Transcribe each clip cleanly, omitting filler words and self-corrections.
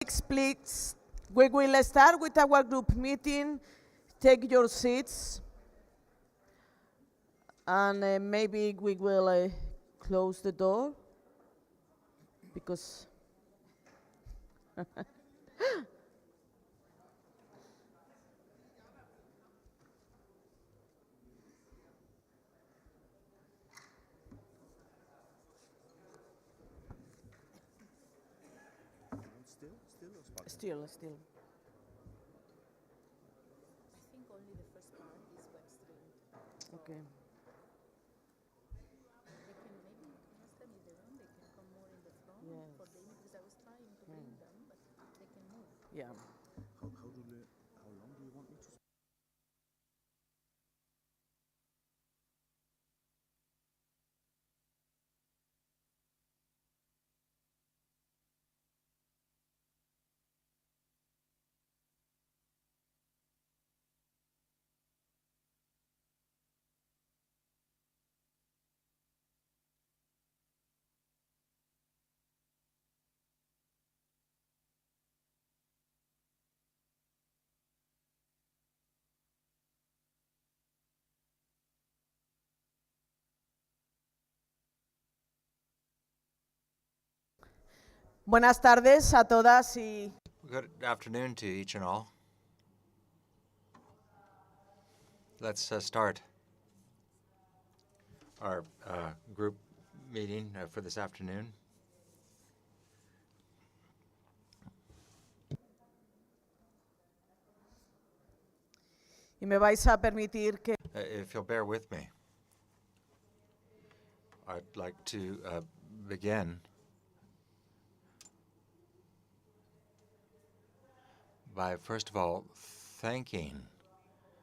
Please, we will start with our group meeting. Take your seats. And maybe we will close the door because still. I think only the first part is web streamed. Okay. They can maybe ask them if they want. They can come more in the front Yes. for the because I was trying to bring them, but they can move. Yeah. How long do you want me to? Buenas tardes a todas y Good afternoon to each and all. Let's start our group meeting for this afternoon. me vais a permitir que If you'll bear with me, I'd like to begin by, first of all, thanking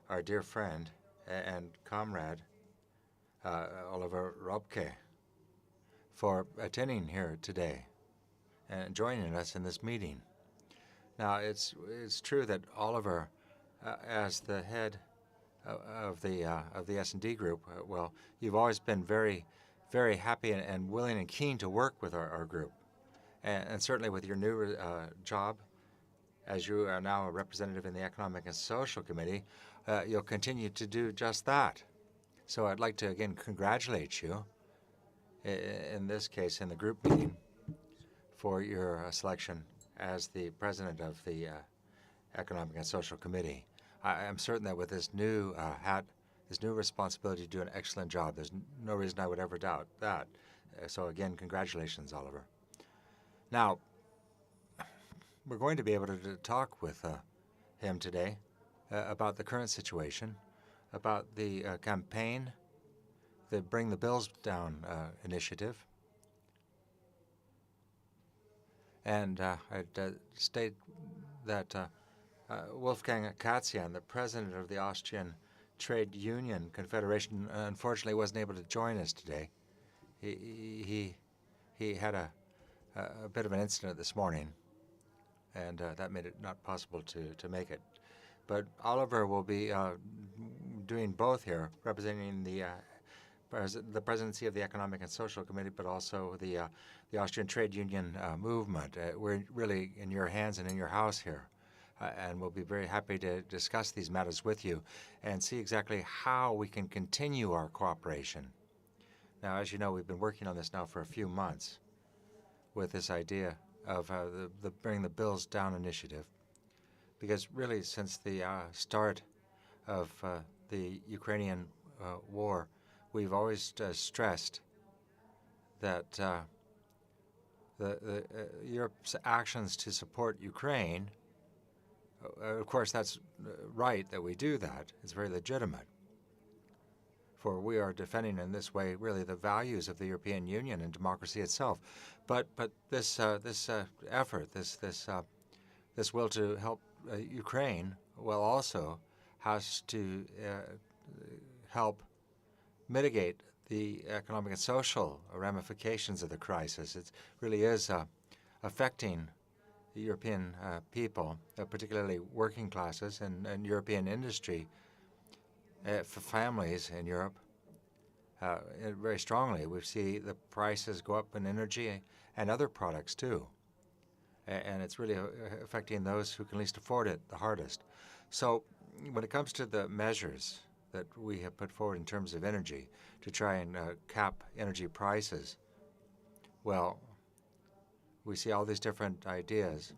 our dear friend and comrade, Oliver Robke, for attending here today and joining us in this meeting. Now, it's true that Oliver, as the head of the S&D group, well, you've always been very, very happy and willing and keen to work with our group, and certainly with your new job, as you are now a representative in the Economic and Social Committee, you'll continue to do just that. So I'd like to again congratulate you, in this case in the group meeting, for your selection as the president of the Economic and Social Committee. I am certain that with this new hat, this new responsibility, to do an excellent job. There's no reason I would ever doubt that. So again, congratulations, Oliver. Now, we're going to be able to talk with him today about the current situation, about the campaign, the Bring the Bills Down initiative. And I'd state that Wolfgang Katzian, the president of the Austrian Trade Union Confederation, unfortunately wasn't able to join us today. He had a bit of an incident this morning, and that made it not possible to make it. But Oliver will be doing both here, representing the presidency of the Economic and Social Committee, but also the Austrian Trade Union movement. We're really in your hands and in your house here. And we'll be very happy to discuss these matters with you and see exactly how we can continue our cooperation. Now, as you know, we've been working on this now for a few months with this idea of the Bring the Bills Down initiative, because really since the start of the Ukrainian war, we've always stressed that Europe's actions to support Ukraine, of course, that's right that we do that. It's very legitimate. For we are defending in this way really the values of the European Union and democracy itself. But this effort, this will to help Ukraine, well, also has to help mitigate the economic and social ramifications of the crisis. It really is affecting the European people, particularly working classes and European industry, for families in Europe, very strongly. We see the prices go up in energy and other products too. and it's really affecting those who can least afford it the hardest. So when it comes to the measures that we have put forward in terms of energy to try and cap energy prices, well, we see all these different ideas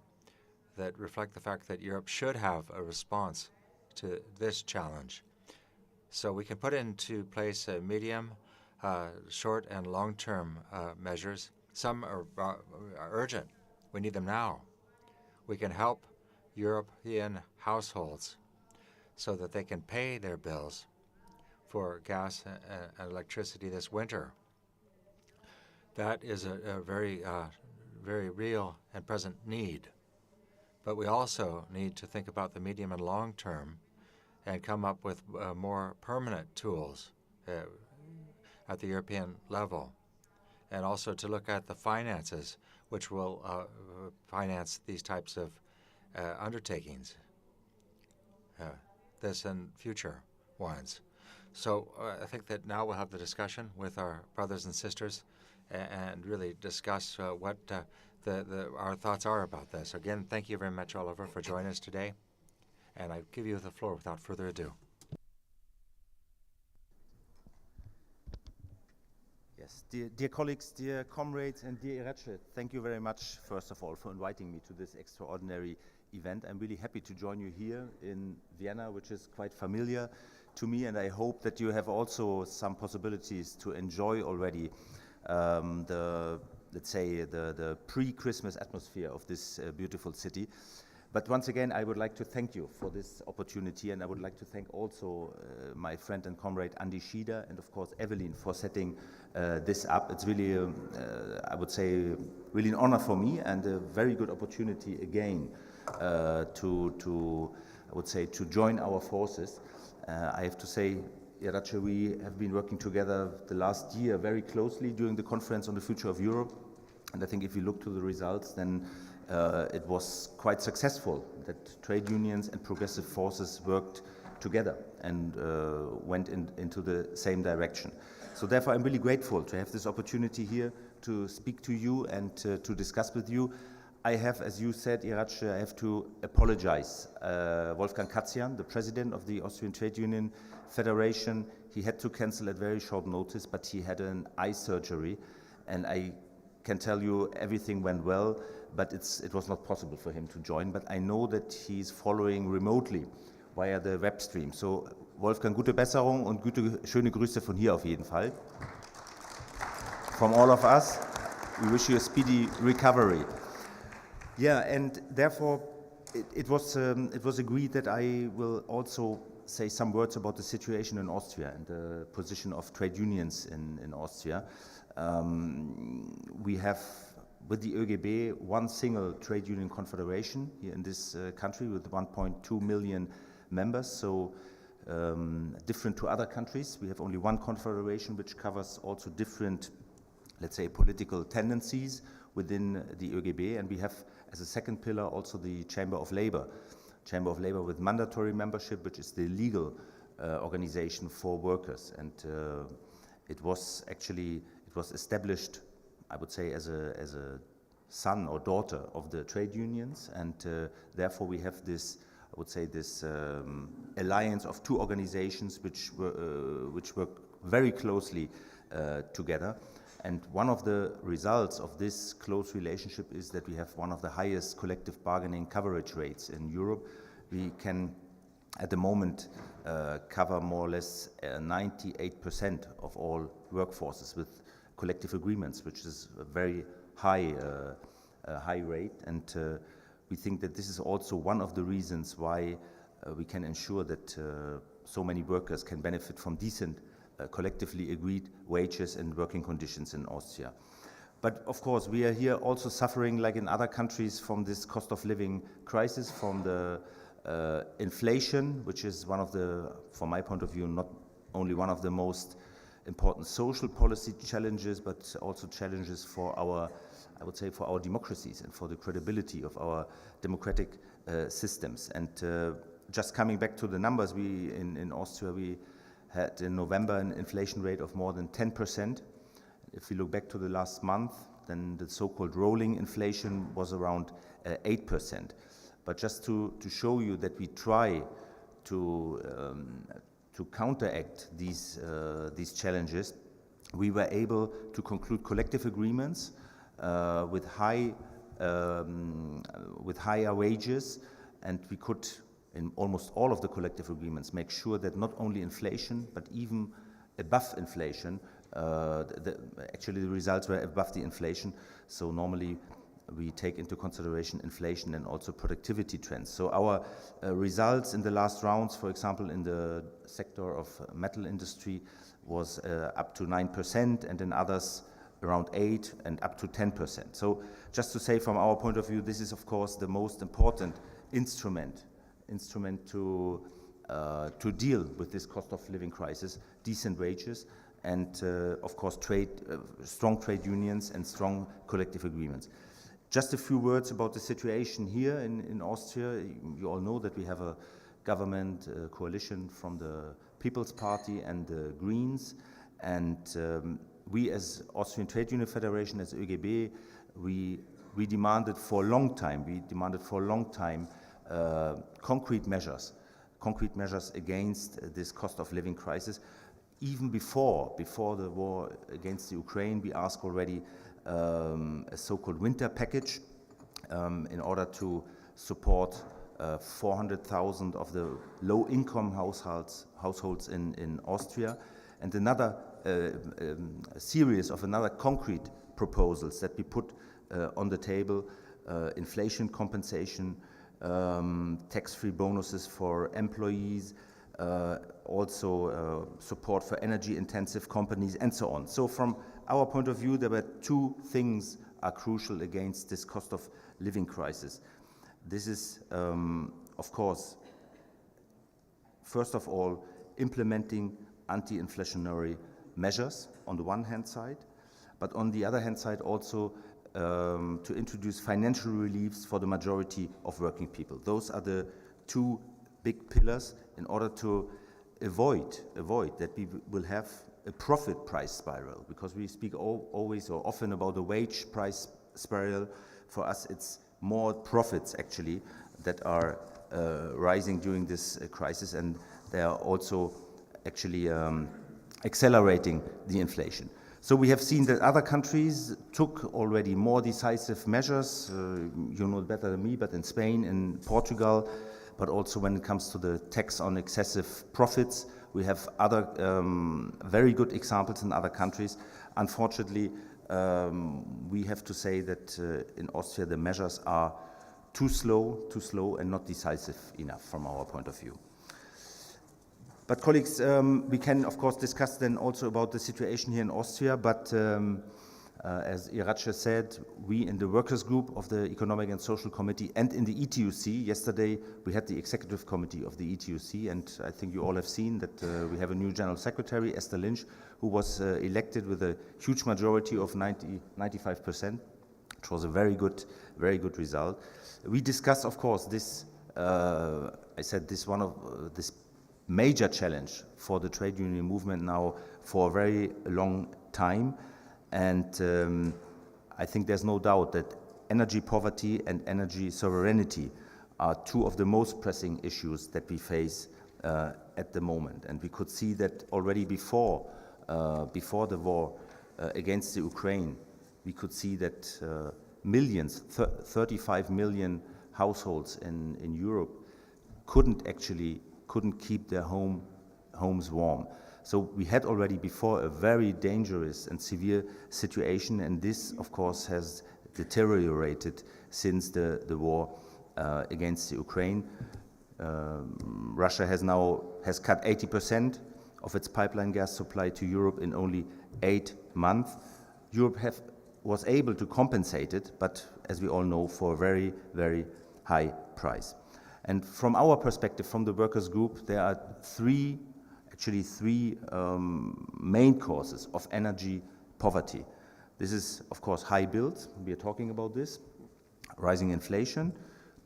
that reflect the fact that Europe should have a response to this challenge. So we can put into place a medium, short, and long-term measures. Some are urgent. We need them now. We can help European households so that they can pay their bills for gas and electricity this winter. That is a very, very real and present need. But we also need to think about the medium and long term and come up with more permanent tools at the European level, and also to look at the finances which will finance these types of undertakings, this and future ones. So I think that now we'll have the discussion with our brothers and sisters and really discuss what our thoughts are about this. Again, thank you very much, Oliver, for joining us today. And I give you the floor without further ado. Yes, dear colleagues, dear comrades, and dear Iratxe, thank you very much, first of all, for inviting me to this extraordinary event. I'm really happy to join you here in Vienna, which is quite familiar to me, and I hope that you have also some possibilities to enjoy already let's say, the pre-Christmas atmosphere of this beautiful city. But once again, I would like to thank you for this opportunity, and I would like to thank also my friend and comrade Andi Schieder, and of course Evelyn, for setting this up. It's really, I would say, really an honor for me and a very good opportunity again to join our forces. I have to say, Iratxe, we have been working together the last year very closely during the conference on the future of Europe. And I think if you look to the results, then it was quite successful that trade unions and progressive forces worked together and went into the same direction. So therefore, I'm really grateful to have this opportunity here to speak to you and to discuss with you. I have, as you said, Iratxe, I have to apologize. Wolfgang Katzian, the president of the Austrian Trade Union Federation, he had to cancel at very short notice, but he had an eye surgery, and I can tell you everything went well, but it was not possible for him to join. But I know that he's following remotely via the web stream. So Wolfgang, gute Besserung und schöne Grüße von hier auf jeden Fall. From all of us, we wish you a speedy recovery. Yeah, and therefore it was agreed that I will also say some words about the situation in Austria and the position of trade unions in Austria. We have, with the ÖGB, one single trade union confederation here in this country with 1.2 million members, so different to other countries. We have only one confederation which covers also different, let's say, political tendencies within the ÖGB, and we have as a second pillar also the Chamber of Labor with mandatory membership, which is the legal organization for workers. And it was established, I would say, as a son or daughter of the trade unions, and therefore we have this, I would say, this alliance of two organizations which work very closely together. And one of the results of this close relationship is that we have one of the highest collective bargaining coverage rates in Europe. We can, at the moment, cover more or less 98% of all workforces with collective agreements, which is a very high rate. And we think that this is also one of the reasons why we can ensure that so many workers can benefit from decent collectively agreed wages and working conditions in Austria. But of course, we are here also suffering, like in other countries, from this cost of living crisis, from the inflation, which is one of the, from my point of view, not only one of the most important social policy challenges, but also challenges for our, I would say, for our democracies and for the credibility of our democratic systems. And just coming back to the numbers, we in Austria, we had in November an inflation rate of more than 10%. If we look back to the last month, then the so-called rolling inflation was around 8%. But just to show you that we try to counteract these challenges, we were able to conclude collective agreements with higher wages, and we could, in almost all of the collective agreements, make sure that not only inflation, but even above inflation, actually the results were above the inflation. So normally we take into consideration inflation and also productivity trends. So our results in the last rounds, for example, in the sector of metal industry, was up to 9%, and in others around 8% and up to 10%. So just to say, from our point of view, this is of course the most important instrument to deal with this cost of living crisis: decent wages, and of course strong trade unions and strong collective agreements. Just a few words about the situation here in Austria. You all know that we have a government coalition from the People's Party and the Greens, and we as Austrian Trade Union Federation, as ÖGB, we demanded for a long time, concrete measures against this cost of living crisis. Even before the war against the Ukraine, we asked already a so-called winter package in order to support 400,000 of the low-income households in Austria, and another series of concrete proposals that we put on the table: inflation compensation, tax-free bonuses for employees, also support for energy-intensive companies, and so on. So from our point of view, there were two things are crucial against this cost of living crisis. This is, of course, first of all, implementing anti-inflationary measures on the one hand side, but on the other hand side also to introduce financial reliefs for the majority of working people. Those are the two big pillars in order to avoid that we will have a profit price spiral, because we speak always or often about the wage price spiral. For us, it's more profits actually that are rising during this crisis, and they are also actually accelerating the inflation. So we have seen that other countries took already more decisive measures, you know better than me, but in Spain, in Portugal, but also when it comes to the tax on excessive profits, we have other very good examples in other countries. Unfortunately, we have to say that in Austria the measures are too slow and not decisive enough from our point of view. But colleagues, we can of course discuss then also about the situation here in Austria, but as Iratxe said, we in the workers group of the Economic and Social Committee and in the ETUC, yesterday we had the executive committee of the ETUC, and I think you all have seen that we have a new general secretary, Esther Lynch, who was elected with a huge majority of 95%, which was a very good result. We discussed, of course, this, I said this one of this major challenge for the trade union movement now for a very long time. And I think there's no doubt that energy poverty and energy sovereignty are two of the most pressing issues that we face at the moment. And we could see that already before the war against the Ukraine, we could see that millions, 35 million households in Europe couldn't keep their homes warm. So we had already before a very dangerous and severe situation, and this, of course, has deteriorated since the war against the Ukraine. Russia has cut 80% of its pipeline gas supply to Europe in only 8 months. Europe was able to compensate it, but as we all know, for a very, very high price. And from our perspective, from the workers' group, there are three main causes of energy poverty. This is, of course, high bills. We are talking about this. Rising inflation,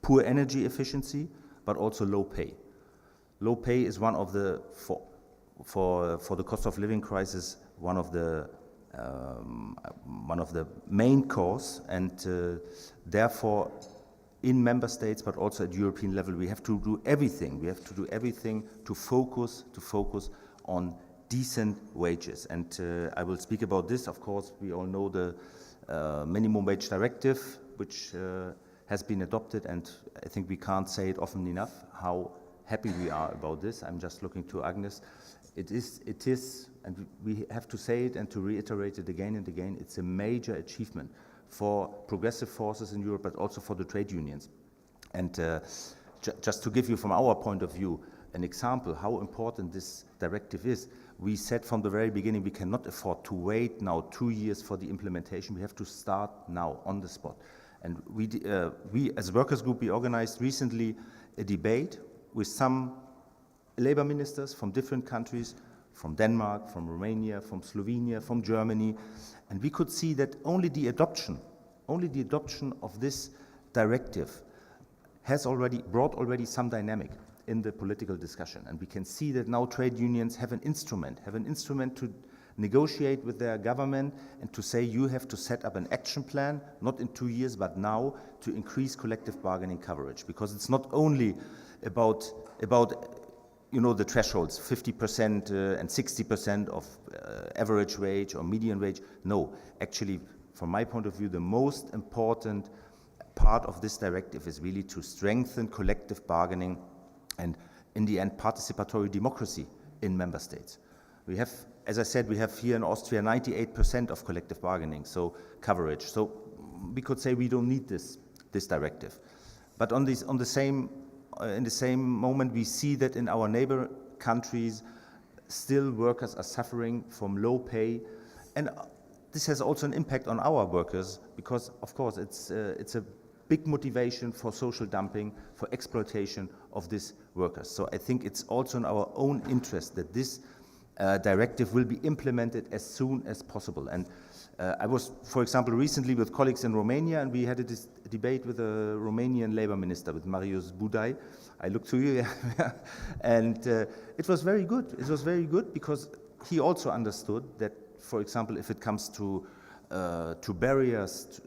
poor energy efficiency, but also low pay. Low pay is one of the, for the cost of living crisis, one of the one of the main cause, and therefore in member states but also at European level we have to do everything. We have to do everything to focus on decent wages. And I will speak about this. Of course, we all know the minimum wage directive, which has been adopted, and I think we can't say it often enough how happy we are about this. I'm just looking to Agnes. It is, and we have to say it and to reiterate it again and again, it's a major achievement for progressive forces in Europe, but also for the trade unions. And just to give you from our point of view an example how important this directive is, we said from the very beginning we cannot afford to wait now 2 years for the implementation. We have to start now on the spot. And we as workers group, we organized recently a debate with some labor ministers from different countries, from Denmark, from Romania, from Slovenia, from Germany, and we could see that only the adoption of this directive has brought some dynamic in the political discussion. And we can see that now trade unions have an instrument to negotiate with their government and to say you have to set up an action plan, not in 2 years, but now, to increase collective bargaining coverage. Because it's not only about the thresholds, 50% and 60% of average wage or median wage. No, actually, from my point of view, the most important part of this directive is really to strengthen collective bargaining and, in the end, participatory democracy in member states. We have, as I said, we have here in Austria 98% of collective bargaining, so coverage. So we could say we don't need this directive. But in the same moment, we see that in our neighbor countries, still workers are suffering from low pay, and this has also an impact on our workers because, of course, it's a big motivation for social dumping, for exploitation of these workers. So I think it's also in our own interest that this directive will be implemented as soon as possible. And I was, for example, recently with colleagues in Romania, and we had a debate with a Romanian labor minister, with Marius Budai. I look to you, and it was very good. It was very good because he also understood that, for example, if it comes to barriers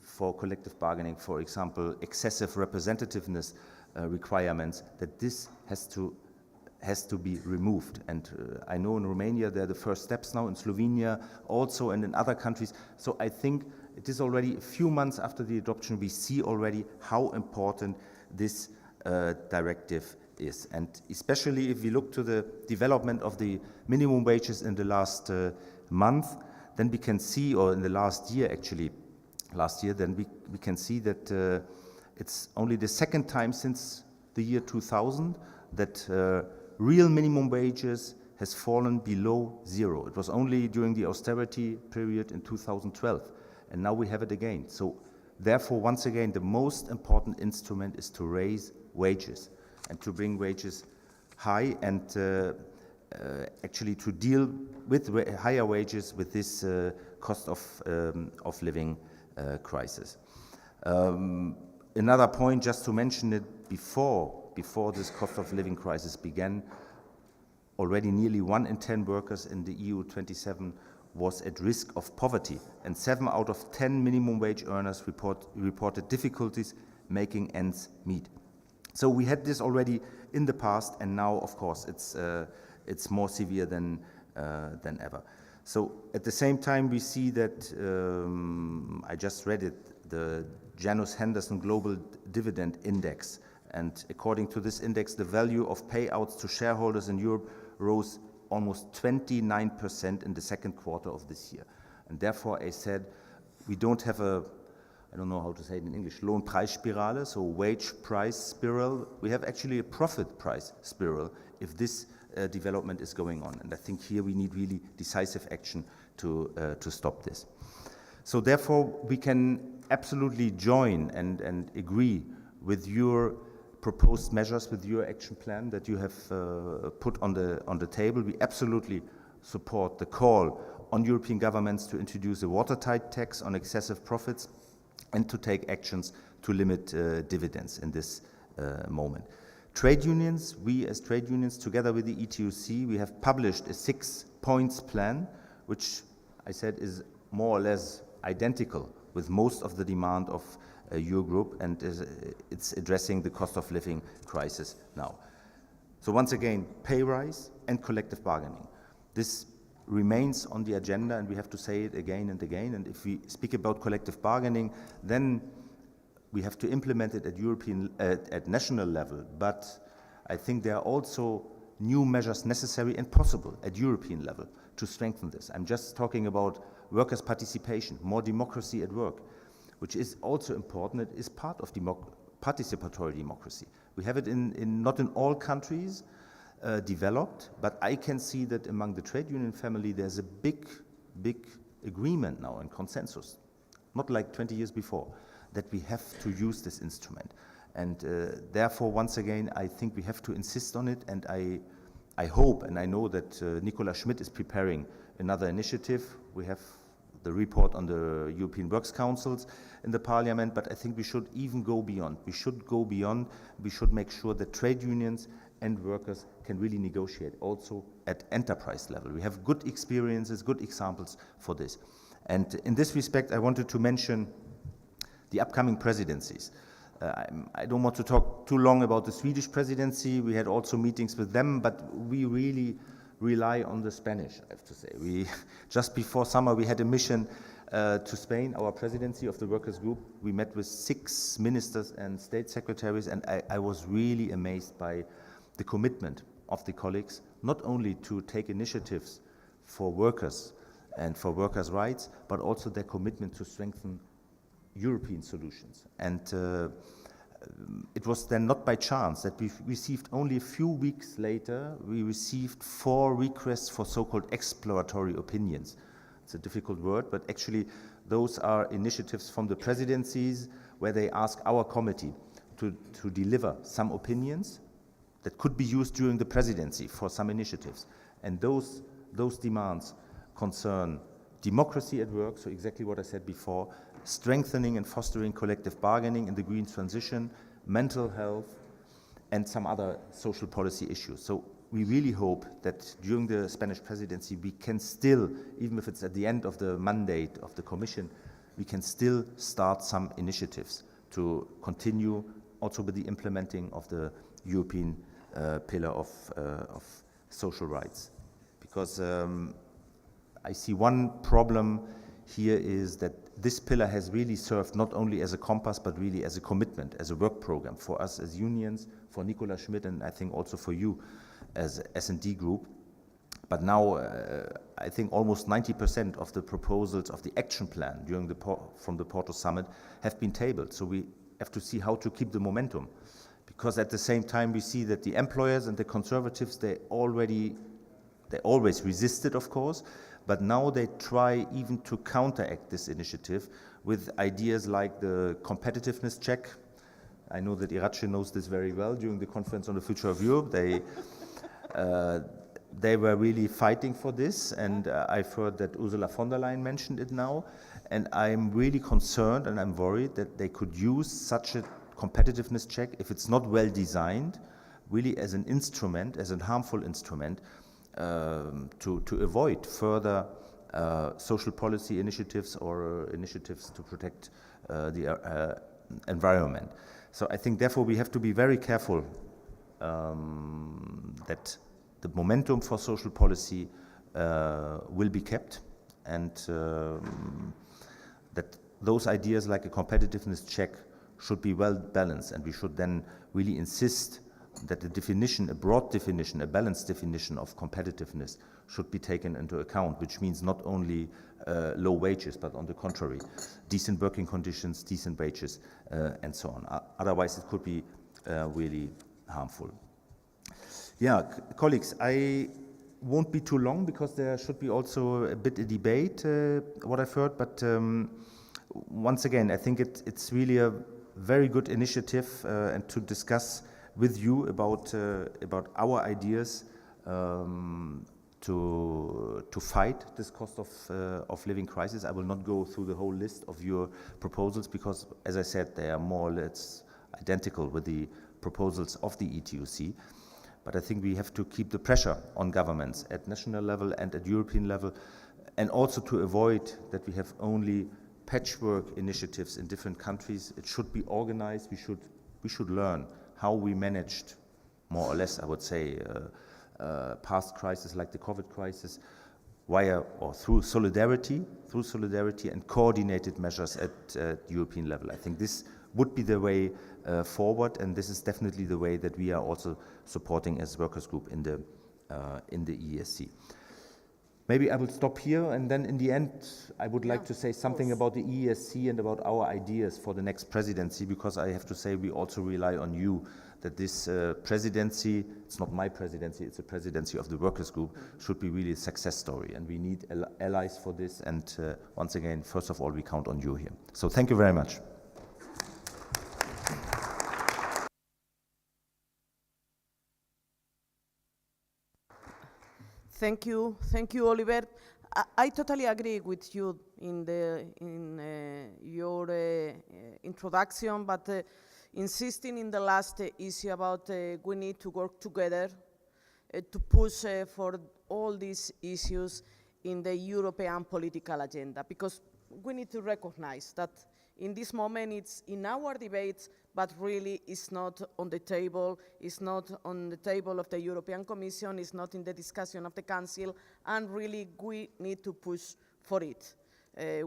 for collective bargaining, for example, excessive representativeness requirements, that this has to be removed. And I know in Romania there are the first steps now, in Slovenia also, and in other countries. So I think it is already a few months after the adoption, we see already how important this directive is. And especially if we look to the development of the minimum wages in the last month, then we can see, or in the last year, then we can see that it's only the second time since the year 2000 that real minimum wages has fallen below zero. It was only during the austerity period in 2012, and now we have it again. So therefore, once again, the most important instrument is to raise wages and to bring wages high, and actually to deal with higher wages with this cost of living crisis. Another point, just to mention it, before this cost of living crisis began, already nearly 1 in 10 workers in the EU 27 was at risk of poverty, and 7 out of 10 minimum wage earners reported difficulties making ends meet. So we had this already in the past, and now, of course, it's more severe than ever. So at the same time, we see that, I just read it, the Janus Henderson Global Dividend Index, and according to this index, the value of payouts to shareholders in Europe rose almost 29% in the second quarter of this year. And therefore, I said, we don't have I don't know how to say it in English, Lohnpreisspirale, so wage price spiral. We have actually a profit price spiral if this development is going on. And I think here we need really decisive action to stop this. So therefore, we can absolutely join and agree with your proposed measures, with your action plan that you have put on the table. We absolutely support the call on European governments to introduce a watertight tax on excessive profits and to take actions to limit dividends in this moment. Trade unions, we as trade unions, together with the ETUC, we have published a 6-point plan, which I said, is more or less identical with most of the demand of Eurogroup, and it's addressing the cost of living crisis now. So once again, pay rise and collective bargaining. This remains on the agenda, and we have to say it again and again. And if we speak about collective bargaining, then we have to implement it at national level. But I think there are also new measures necessary and possible at European level to strengthen this. I'm just talking about workers' participation, more democracy at work, which is also important. It is part of participatory democracy. We have it not in all countries developed, but I can see that among the trade union family there's a big agreement now and consensus, not like 20 years before, that we have to use this instrument. And therefore, once again, I think we have to insist on it, and I hope and I know that Nicola Schmidt is preparing another initiative. We have the report on the European Works Councils in the Parliament, but I think we should even go beyond. We should go beyond. We should make sure that trade unions and workers can really negotiate also at enterprise level. We have good experiences, good examples for this. And in this respect, I wanted to mention the upcoming presidencies. I don't want to talk too long about the Swedish presidency. We had also meetings with them, but we really rely on the Spanish, I have to say. Just before summer, we had a mission to Spain, our presidency of the workers' group. We met with 6 ministers and state secretaries, and I was really amazed by the commitment of the colleagues, not only to take initiatives for workers and for workers' rights, but also their commitment to strengthen European solutions. And it was then not by chance that we received only a few weeks later, we received 4 requests for so-called exploratory opinions. It's a difficult word, but actually those are initiatives from the presidencies where they ask our committee to deliver some opinions that could be used during the presidency for some initiatives. And those demands concern democracy at work, so exactly what I said before, strengthening and fostering collective bargaining in the green transition, mental health, and some other social policy issues. So we really hope that during the Spanish presidency we can still, even if it's at the end of the mandate of the Commission, we can still start some initiatives to continue also with the implementing of the European pillar of social rights. Because I see one problem here is that this pillar has really served not only as a compass, but really as a commitment, as a work program for us as unions, for Nicola Schmidt, and I think also for you as S&D group. But now I think almost 90% of the proposals of the action plan from the Porto Summit have been tabled. So we have to see how to keep the momentum. Because at the same time we see that the employers and the conservatives, they always resisted, of course, but now they try even to counteract this initiative with ideas like the competitiveness check. I know that Irache knows this very well. During the conference on the future of Europe, they were really fighting for this, and I've heard that Ursula von der Leyen mentioned it now, and I'm really concerned and I'm worried that they could use such a competitiveness check, if it's not well designed, really as an instrument, as a harmful instrument, to avoid further social policy initiatives or initiatives to protect the environment. So I think therefore we have to be very careful that the momentum for social policy will be kept, and that those ideas like a competitiveness check should be well balanced, and we should then really insist that the definition, a broad definition, a balanced definition of competitiveness should be taken into account, which means not only low wages, but on the contrary, decent working conditions, decent wages, and so on. Otherwise, it could be really harmful. Yeah, colleagues, I won't be too long because there should be also a bit of debate, what I've heard, but once again, I think it's really a very good initiative and to discuss with you about our ideas to fight this cost of living crisis. I will not go through the whole list of your proposals because, as I said, they are more or less identical with the proposals of the ETUC. But I think we have to keep the pressure on governments at national level and at European level and also to avoid that we have only patchwork initiatives in different countries. It should be organized. We should learn how we managed, more or less, I would say, past crises like the COVID crisis, via or through solidarity and coordinated measures at European level. I think this would be the way forward, and this is definitely the way that we are also supporting as workers group in the ESC. Maybe I will stop here, and then in the end, I would like to say something about the ESC and about our ideas for the next presidency, because I have to say we also rely on you, that this presidency, it's not my presidency, it's a presidency of the workers group, should be really a success story, and we need allies for this, and once again, first of all, we count on you here. So thank you very much. Thank you, Oliver. I totally agree with you in your introduction, but insisting in the last issue about we need to work together to push for all these issues in the European political agenda, because we need to recognize that in this moment it's in our debates, but really it's not on the table, it's not on the table of the European Commission, it's not in the discussion of the Council, and really we need to push for it.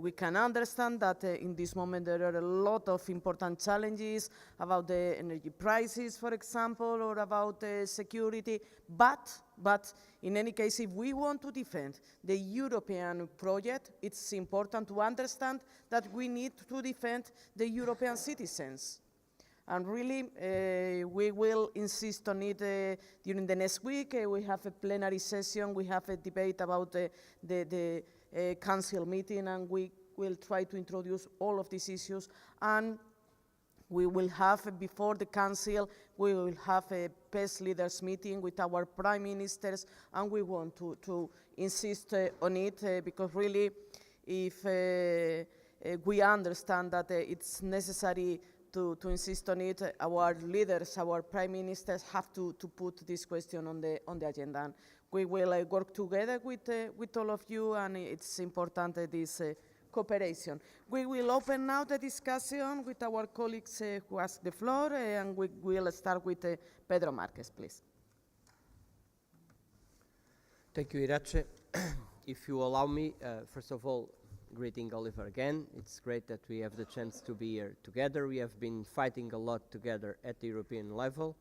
We can understand that in this moment there are a lot of important challenges about the energy prices, for example, or about security, but in any case, if we want to defend the European project, it's important to understand that we need to defend the European citizens. And really, we will insist on it during the next week. We have a plenary session, we have a debate about the council meeting, and we will try to introduce all of these issues. And we will have, before the council, we will have a PES leaders meeting with our prime ministers, and we want to insist on it because really, if we understand that it's necessary to insist on it, our leaders, our prime ministers have to put this question on the agenda. And we will work together with all of you, and it's important this cooperation. We will open now the discussion with our colleagues who ask the floor, and we will start with Pedro Marques, please. Thank you, Irache. If you allow me, first of all, greeting Oliver again. It's great that we have the chance to be here together. We have been fighting a lot together at the European level.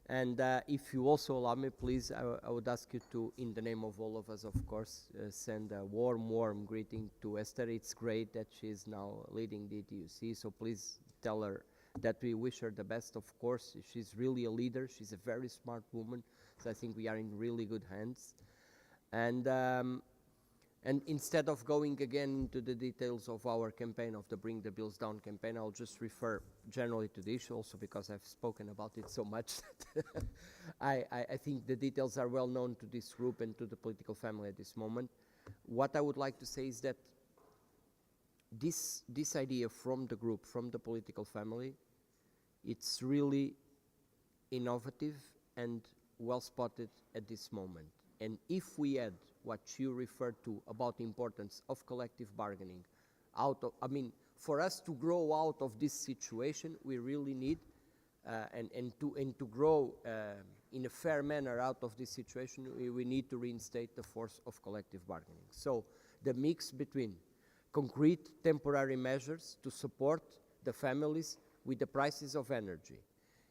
And if you also allow me, please, I would ask you to, in the name of all of us, of course, send a warm greeting to Esther. It's great that she is now leading the ETUC, so please tell her that we wish her the best, of course. She's really a leader. She's a very smart woman, so I think we are in really good hands. And instead of going again into the details of our campaign, of the Bring the Bills Down campaign, I'll just refer generally to the issue, also because I've spoken about it so much that I think the details are well known to this group and to the political family at this moment. What I would like to say is that this idea from the group, from the political family, it's really innovative and well spotted at this moment. And if we add what you referred to about the importance of collective bargaining, for us to grow out of this situation, we really need, and to grow in a fair manner out of this situation, we need to reinstate the force of collective bargaining. So the mix between concrete temporary measures to support the families with the prices of energy,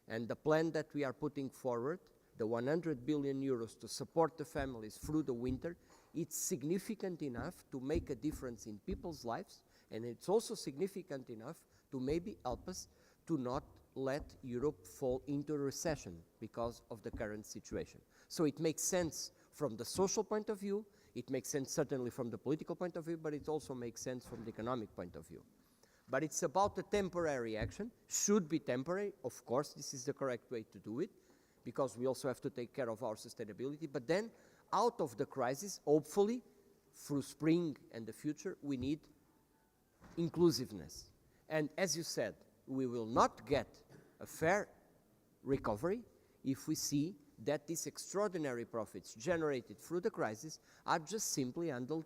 and the plan that we are putting forward, the 100 billion euros to support the families through the winter, it's significant enough to make a difference in people's lives, and it's also significant enough to maybe help us to not let Europe fall into a recession because of the current situation. So it makes sense from the social point of view, it makes sense certainly from the political point of view, but it also makes sense from the economic point of view. But it's about the temporary action, should be temporary, of course, this is the correct way to do it, because we also have to take care of our sustainability. But then, out of the crisis, hopefully, through spring and the future, we need inclusiveness. And as you said, we will not get a fair recovery if we see that these extraordinary profits generated through the crisis are just simply handled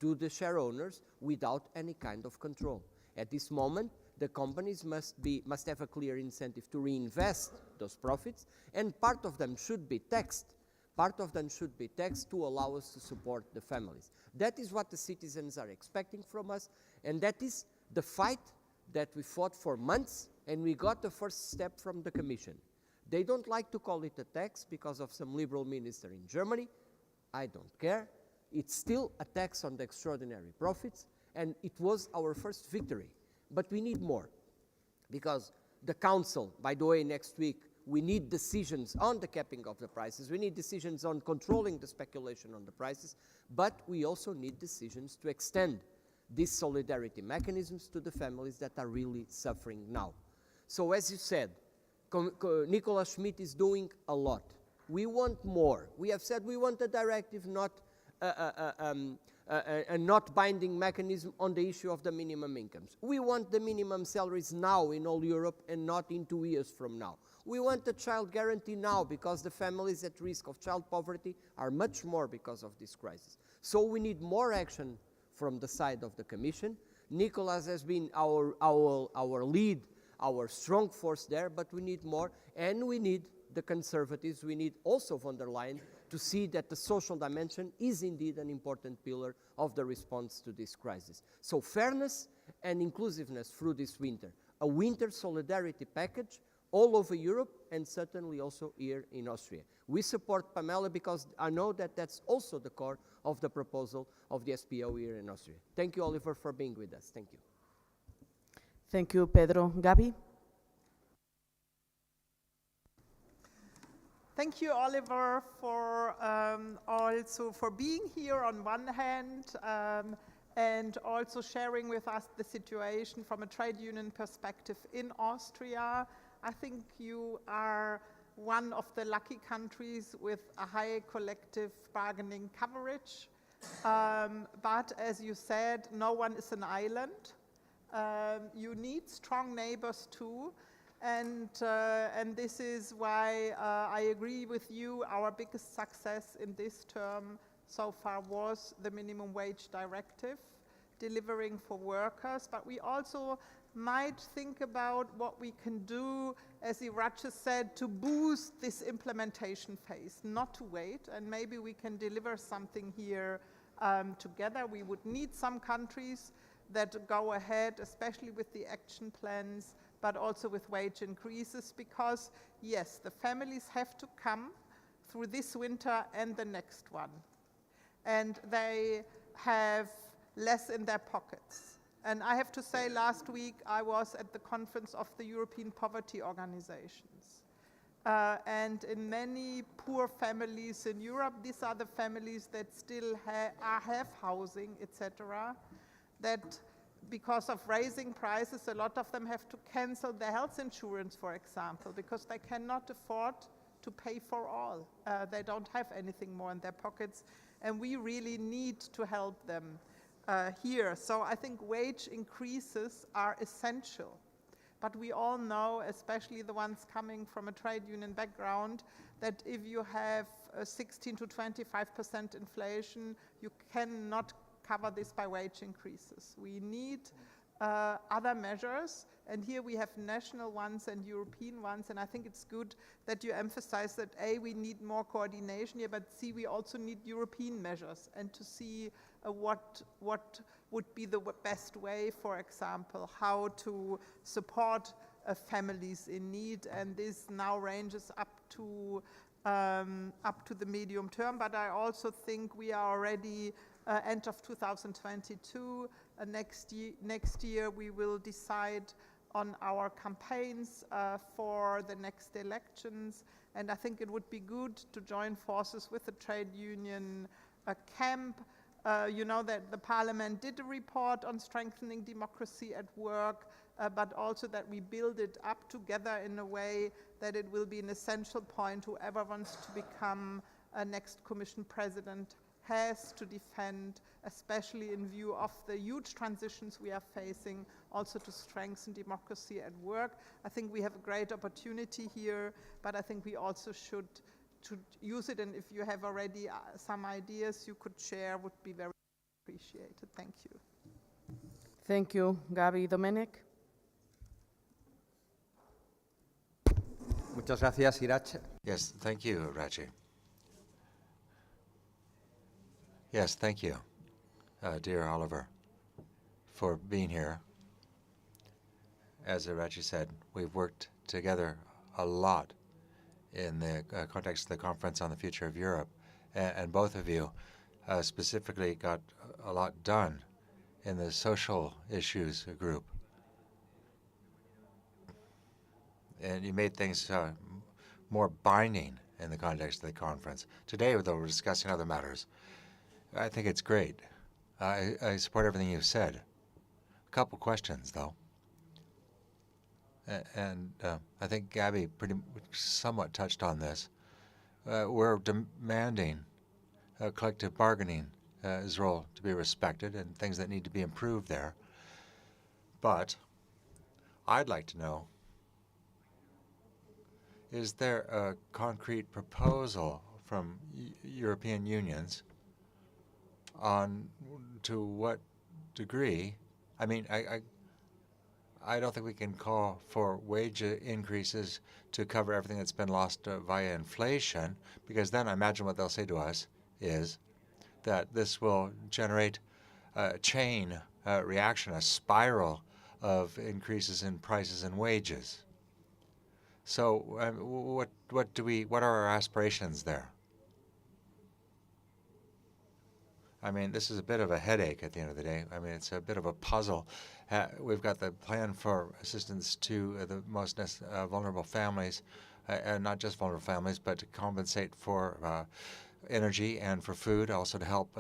to the share owners without any kind of control. At this moment, the companies must have a clear incentive to reinvest those profits, and part of them should be taxed. Part of them should be taxed to allow us to support the families. That is what the citizens are expecting from us, and that is the fight that we fought for months, and we got the first step from the Commission. They don't like to call it a tax because of some liberal minister in Germany. I don't care. It's still a tax on the extraordinary profits, and it was our first victory. But we need more, because the Council, by the way, next week, we need decisions on the capping of the prices. We need decisions on controlling the speculation on the prices, but we also need decisions to extend these solidarity mechanisms to the families that are really suffering now. So as you said, Nicola Schmidt is doing a lot. We want more. We have said we want a directive, not a not binding mechanism on the issue of the minimum incomes. We want the minimum salaries now in all Europe and not in 2 years from now. We want a child guarantee now because the families at risk of child poverty are much more because of this crisis. So we need more action from the side of the Commission. Nicolas has been our lead, our strong force there, but we need more, and we need the Conservatives, we need also von der Leyen to see that the social dimension is indeed an important pillar of the response to this crisis. So fairness and inclusiveness through this winter, a winter solidarity package all over Europe and certainly also here in Austria. We support Pamela because I know that that's also the core of the proposal of the SPO here in Austria. Thank you, Oliver, for being with us. Thank you. Thank you, Pedro. Gabi? Thank you, Oliver, for also for being here on one hand and also sharing with us the situation from a trade union perspective in Austria. I think you are one of the lucky countries with a high collective bargaining coverage. But as you said, no one is an island. You need strong neighbors too. And this is why I agree with you. Our biggest success in this term so far was the minimum wage directive, delivering for workers. But we also might think about what we can do, as Irache said, to boost this implementation phase, not to wait. And maybe we can deliver something here together. We would need some countries that go ahead, especially with the action plans, but also with wage increases, because yes, the families have to come through this winter and the next one. And they have less in their pockets. And I have to say, last week I was at the conference of the European Poverty Organizations. And in many poor families in Europe, these are the families that still have housing, etc., that because of raising prices, a lot of them have to cancel their health insurance, for example, because they cannot afford to pay for all. They don't have anything more in their pockets, and we really need to help them here. So I think wage increases are essential. But we all know, especially the ones coming from a trade union background, that if you have 16 to 25% inflation, you cannot cover this by wage increases. We need other measures, and here we have national ones and European ones, and I think it's good that you emphasize that A, we need more coordination here, but C, we also need European measures, and to see what would be the best way, for example, how to support families in need, and this now ranges up to the medium term, but I also think we are already end of 2022. Next year we will decide on our campaigns for the next elections, and I think it would be good to join forces with the trade union camp. You know that the Parliament did a report on strengthening democracy at work, but also that we build it up together in a way that it will be an essential point. Whoever wants to become a next Commission President has to defend, especially in view of the huge transitions we are facing, also to strengthen democracy at work. I think we have a great opportunity here, but I think we also should use it, and if you have already some ideas you could share, would be very Appreciated. Thank you. Thank you, Gaby. Domenic? Muchas gracias, Irache. Yes, thank you, Rachi. Yes, thank you, dear Oliver, for being here. As Rachi said, we've worked together a lot in the context of the Conference on the Future of Europe, and both of you specifically got a lot done in the social issues group. And you made things more binding in the context of the conference. Today, though, we're discussing other matters. I think it's great. I support everything you've said. A couple questions, though. And I think Gaby somewhat touched on this. We're demanding collective bargaining role to be respected and things that need to be improved there. But I'd like to know, is there a concrete proposal from European unions on to what degree? I mean, I don't think we can call for wage increases to cover everything that's been lost via inflation, because then I imagine what they'll say to us is that this will generate a chain reaction, a spiral of increases in prices and wages. So what are our aspirations there? I mean, this is a bit of a headache at the end of the day. I mean, it's a bit of a puzzle. We've got the plan for assistance to the most vulnerable families, and not just vulnerable families, but to compensate for energy and for food, also to help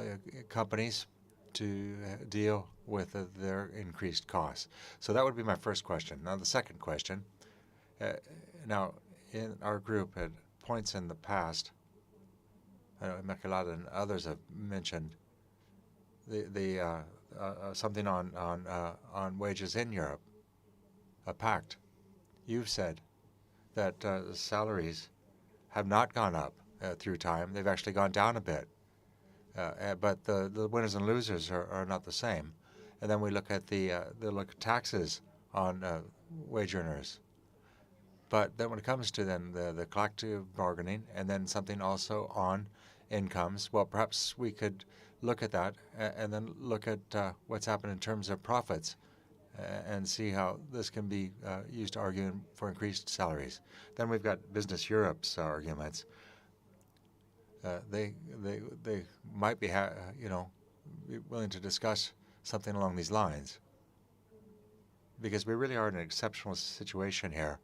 companies to deal with their increased costs. So that would be my first question. Now, the second question, now, in our group at points in the past, I know Immaculada and others have mentioned something on wages in Europe, a pact. You've said that salaries have not gone up through time. They've actually gone down a bit. But the winners and losers are not the same. And then we look at the taxes on wage earners. But then when it comes to then the collective bargaining and then something also on incomes, well, perhaps we could look at that and then look at what's happened in terms of profits and see how this can be used to argue for increased salaries. Then we've got Business Europe's arguments. They might be be willing to discuss something along these lines, because we really are in an exceptional situation here.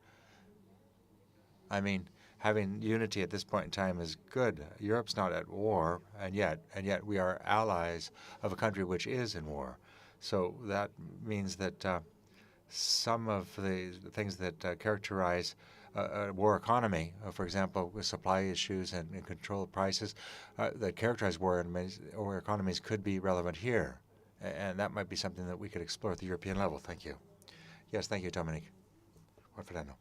I mean, having unity at this point in time is good. Europe's not at war, and yet we are allies of a country which is in war. So that means that some of the things that characterize a war economy, for example, with supply issues and control of prices, that characterize war economies could be relevant here. And that might be something that we could explore at the European level. Thank you. Yes, thank you, Dominic. Juan Fernando.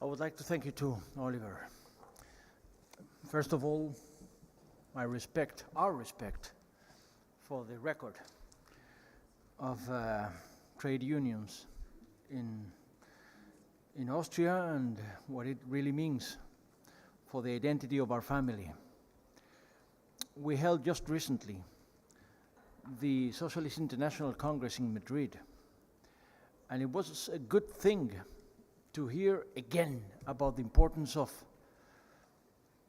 I would like to thank you too, Oliver. First of all, our respect for the record of trade unions in Austria and what it really means for the identity of our family. We held just recently the Socialist International Congress in Madrid, and it was a good thing to hear again about the importance of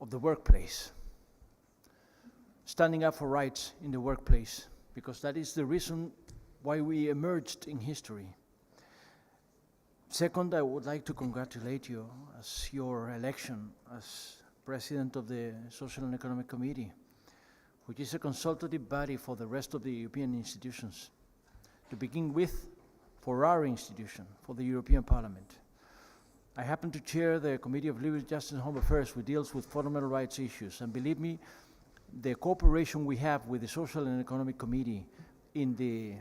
the workplace, standing up for rights in the workplace, because that is the reason why we emerged in history. Second, I would like to congratulate you as your election as President of the Social and Economic Committee, which is a consultative body for the rest of the European institutions, to begin with for our institution, for the European Parliament. I happen to chair the Committee of Liberty, Justice and Home Affairs, which deals with fundamental rights issues. And believe me, the cooperation we have with the Social and Economic Committee in the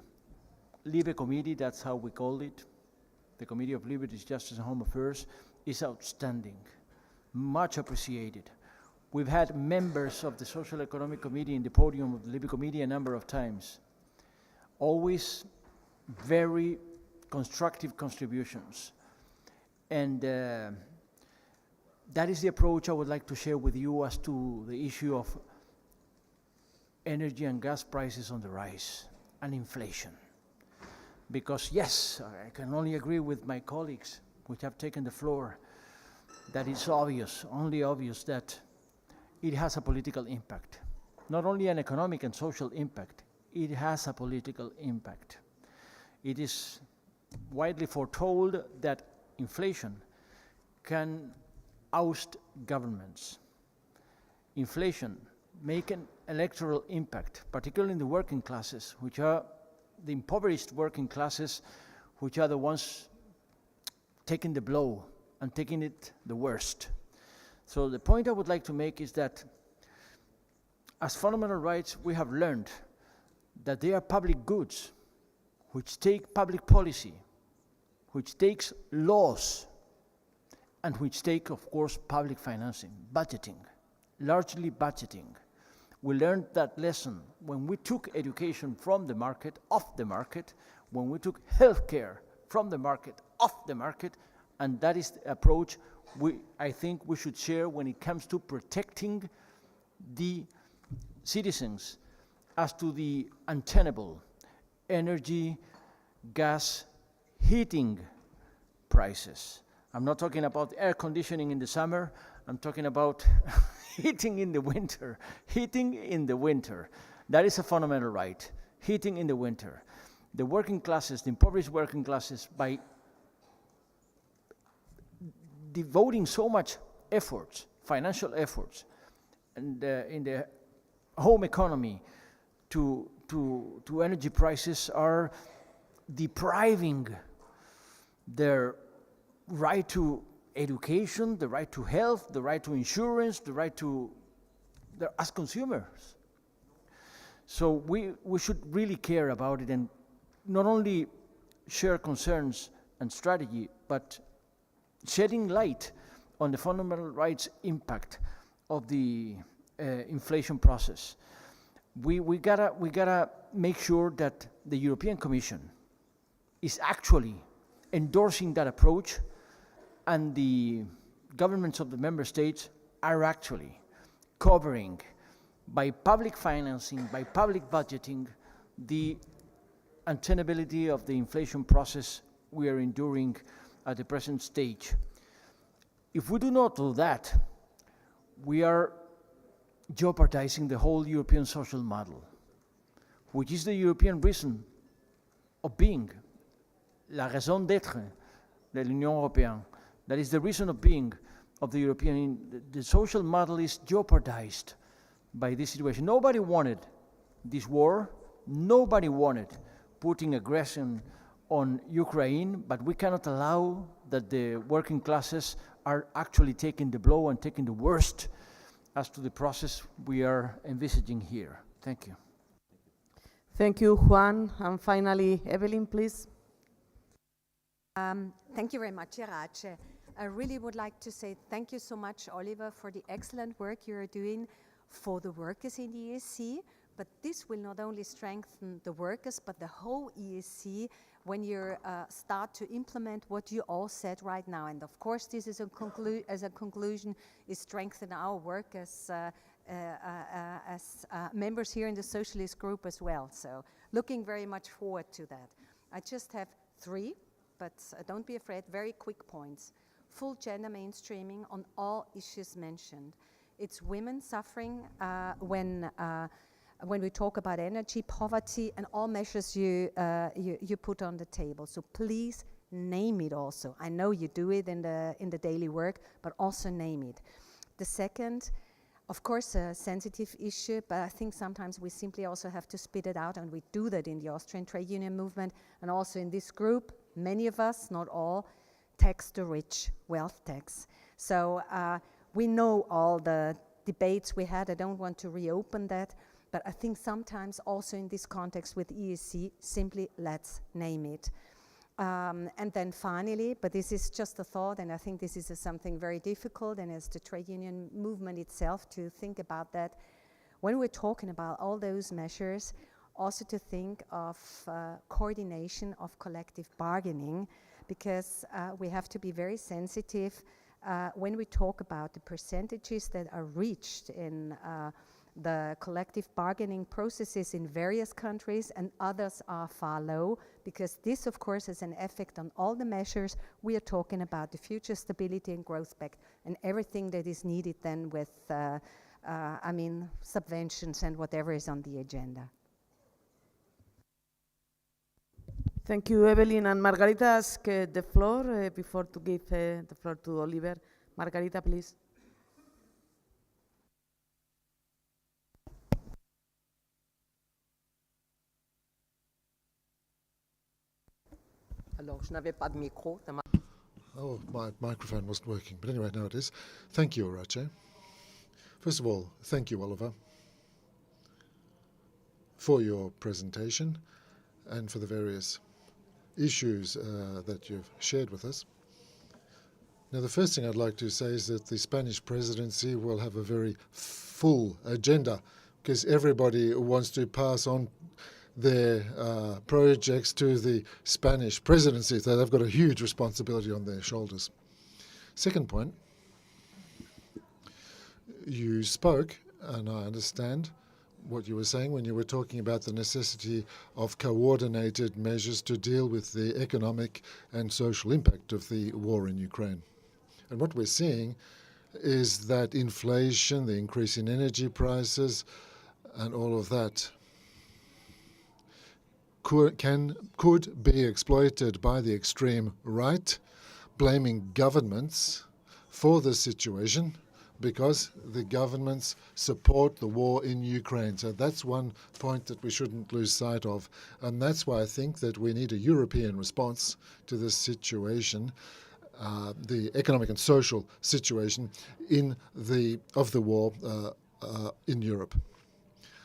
LIBE Committee, that's how we call it, the Committee of Liberty, Justice and Home Affairs, is outstanding, much appreciated. We've had members of the Social Economic Committee in the podium of the Libby Committee a number of times. Always very constructive contributions. And that is the approach I would like to share with you as to the issue of energy and gas prices on the rise and inflation. Because yes, I can only agree with my colleagues which have taken the floor that it's obvious, only obvious that it has a political impact. Not only an economic and social impact, it has a political impact. It is widely foretold that inflation can oust governments. Inflation make an electoral impact, particularly in the working classes, which are the impoverished working classes, which are the ones taking the blow and taking it the worst. So the point I would like to make is that as fundamental rights, we have learned that they are public goods, which take public policy, which takes laws, and which take, of course, public financing, budgeting, largely budgeting. We learned that lesson when we took education from the market, off the market, when we took healthcare from the market, off the market, and that is the approach I think we should share when it comes to protecting the citizens as to the untenable energy, gas, heating prices. I'm not talking about air conditioning in the summer, I'm talking about heating in the winter. Heating in the winter. That is a fundamental right. Heating in the winter. The working classes, the impoverished working classes, by devoting so much efforts, financial efforts, and in the home economy to energy prices, are depriving their right to education, the right to health, the right to insurance, the right to, as consumers. So we should really care about it and not only share concerns and strategy, but shedding light on the fundamental rights impact of the inflation process. We gotta make sure that the European Commission is actually endorsing that approach, and the governments of the member states are actually covering, by public financing, by public budgeting, the untenability of the inflation process we are enduring at the present stage. If we do not do that, we are jeopardizing the whole European social model, which is the European reason of being, la raison d'être de l'Union européenne. That is the reason of being of the European. The social model is jeopardized by this situation. Nobody wanted this war. Nobody wanted putting aggression on Ukraine, but we cannot allow that the working classes are actually taking the blow and taking the worst as to the process we are envisaging here. Thank you. Thank you, Juan. And finally, Evelyn, please. Thank you very much, Irache. I really would like to say thank you so much, Oliver, for the excellent work you're doing for the workers in the ESC. But this will not only strengthen the workers, but the whole ESC when you start to implement what you all said right now. And of course, this is as a conclusion, is strengthen our work as members here in the Socialist Group as well. So looking very much forward to that. I just have 3, but don't be afraid, very quick points. Full gender mainstreaming on all issues mentioned. It's women suffering when we talk about energy, poverty, and all measures you put on the table. So please name it also. I know you do it in the daily work, but also name it. The second, of course, a sensitive issue, but I think sometimes we simply also have to spit it out, and we do that in the Austrian trade union movement, and also in this group, many of us, not all, tax the rich, wealth tax. So we know all the debates we had. I don't want to reopen that, but I think sometimes also in this context with ESC, simply let's name it. And then finally, but this is just a thought, and I think this is something very difficult, and as the trade union movement itself to think about that, when we're talking about all those measures, also to think of coordination of collective bargaining, because we have to be very sensitive when we talk about the percentages that are reached in the collective bargaining processes in various countries, and others are far low, because this of course has an effect on all the measures we are talking about, the future stability and growth pact and everything that is needed then with subventions and whatever is on the agenda. Thank you, Evelyn. And Margarita asked the floor before to give the floor to Oliver. Margarita, please. Alors, je n'avais pas de micro. Oh, my microphone wasn't working, but anyway, now it is. Thank you, Arache. First of all, thank you, Oliver, for your presentation and for the various issues that you've shared with us. Now, the first thing I'd like to say is that the Spanish presidency will have a very full agenda, because everybody wants to pass on their projects to the Spanish presidency, so they've got a huge responsibility on their shoulders. Second point, you spoke, and I understand what you were saying when you were talking about the necessity of coordinated measures to deal with the economic and social impact of the war in Ukraine. And what we're seeing is that inflation, the increase in energy prices, and all of that could be exploited by the extreme right, blaming governments for the situation because the governments support the war in Ukraine. So that's one point that we shouldn't lose sight of. And that's why I think that we need a European response to this situation, the economic and social situation of the war in Europe.